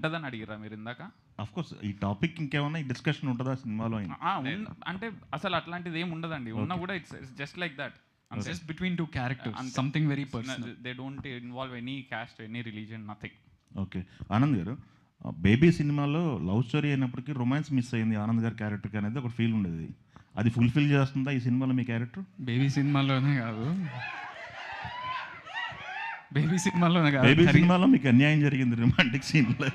ఉంటుందని అడిగిరా మీరు ఇందాక? అఫ్ కోర్స్ ఈ టాపిక్ ఇంకేమన్నా ఈ డిస్కషన్ ఉంటుందా సినిమాలో అయినా? అంటే అసలు అట్లాంటిది ఏమి ఉండదండి. ఉన్నా కూడా it's just like that. Just between two characters, అంతే. something very personal. They don't involve any cost, any religion, nothing. Okay. Anand గారు, బేబీ సినిమాలో లవ్ స్టోరీ అయినప్పటికీ రొమాన్స్ మిస్ అయింది ఆనంద్ గారి క్యారెక్టర్కి అనేది ఒక ఫీల్ ఉండేది. అది ఫుల్ఫిల్ చేస్తుందా ఈ సినిమాలో మీ క్యారెక్టర్? బేబీ సినిమాలోనే కాదు, బేబీ సినిమాలోనే కాదు, బేబీ సినిమాలో మీకు అన్యాయం జరిగింది రొమాంటిక్ సీన్లో.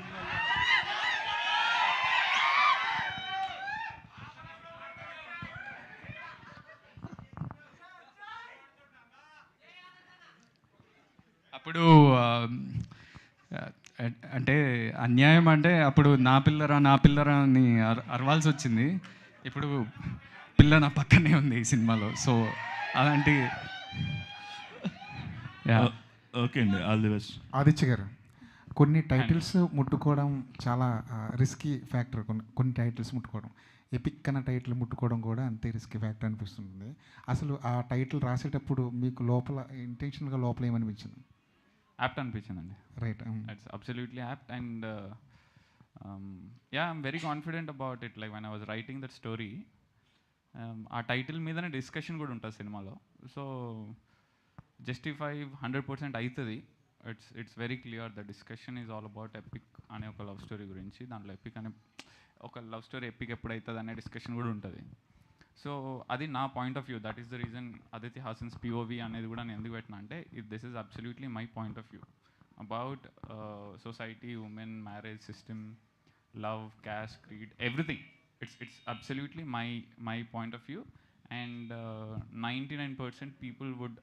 అప్పుడు అంటే అన్యాయం అంటే అప్పుడు నా పిల్లరా అని అరవాల్సి వచ్చింది. ఇప్పుడు పిల్ల నా పక్కనే ఉంది ఈ సినిమాలో. సో అలాంటి ఓకే అండి, ఆల్ ది బెస్ట్. ఆదిత్య గారు, కొన్ని టైటిల్స్ ముట్టుకోవడం చాలా రిస్కీ ఫ్యాక్టర్. కొన్ని టైటిల్స్ ముట్టుకోవడం, ఎపిక్ అన్న టైటిల్ ముట్టుకోవడం కూడా అంతే రిస్కీ ఫ్యాక్టర్ అనిపిస్తుంది. అసలు ఆ టైటిల్ రాసేటప్పుడు మీకు లోపల ఇంటెన్షనల్గా లోపల ఏమనిపించింది? యాప్ట్ అనిపించిందండి. Right, it's absolutely apt. And I'm very confident about it. Like when I was writing that story, ఆ టైటిల్ మీదనే డిస్కషన్ కూడా ఉంటుంది సినిమాలో. సో జస్టిఫై 100% అవుతుంది. It's very clear. The discussion is all about epic అనే ఒక love story గురించి. దాంట్లో ఎపిక్ అనే ఒక లవ్ స్టోరీ ఎపిక్ ఎప్పుడు అవుతుంది అనే డిస్కషన్ కూడా ఉంటుంది. సో అది నా point of view. That is the reason Aditya Hasan's POV అనేది కూడా నేను ఎందుకు పెట్టినా అంటే this is absolutely my point of view about society, women, marriage system, love, caste, creed, everything. It's absolutely my point of view. And 99% people would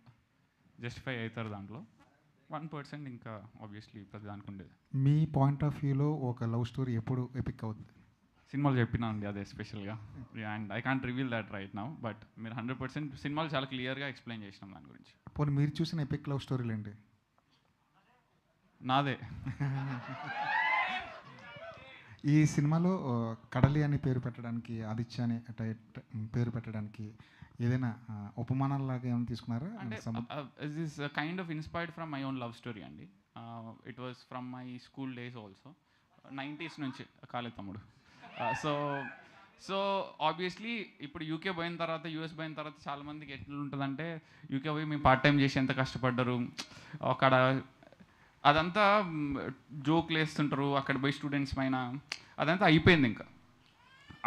justify అవుతారు దాంట్లో. 1% ఇంకా obviously ప్రతి దానికి ఉండేది. మీ పాయింట్ ఆఫ్ వ్యూలో ఒక లవ్ స్టోరీ ఎప్పుడు epic అవుతుంది? సినిమాలు చెప్పినా అండి అదే స్పెషల్గా. And I can't reveal that right now, but మీరు 100% సినిమాలు చాలా క్లియర్గా ఎక్స్ప్లెయిన్ చేసినాం దాని గురించి. పోనీ మీరు చూసిన ఎపిక్ లవ్ స్టోరీలు ఏంటి? నాదే. ఈ సినిమాలో కడలి అని పేరు పెట్టడానికి, ఆదిత్య అని పేరు పెట్టడానికి ఏదైనా ఉపమానాలలాగా ఏమైనా తీసుకున్నారా? అంటే it is kind of inspired from my own love story అండి. It was from my school days also. 90s నుంచి కాలేదు తమ్ముడు. సో ఆబ్వియస్లీ ఇప్పుడు యూకే పోయిన తర్వాత, యూఎస్ పోయిన తర్వాత చాలామందికి ఎట్లా ఉంటుందంటే, యూకే పోయి మేము పార్ట్ టైం చేసి ఎంత కష్టపడ్డారు, అక్కడ అదంతా జోక్లు వేస్తుంటారు, అక్కడ పోయి స్టూడెంట్స్ పైన అదంతా అయిపోయింది. ఇంకా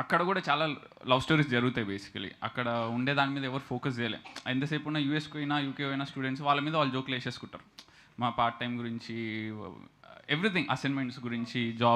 అక్కడ కూడా చాలా లవ్ స్టోరీస్ జరుగుతాయి బేసికలీ. అక్కడ ఉండే దాని మీద ఎవరు ఫోకస్ చేయలేం. ఎంతసేపు ఉన్న యూఎస్కి పోయినా, యూకే పోయినా స్టూడెంట్స్ వాళ్ళ మీద వాళ్ళు జోక్లు వేసేసుకుంటారు. మా పార్ట్ టైం గురించి, ఎవ్రీథింగ్, అసైన్మెంట్స్ గురించి, జాబ్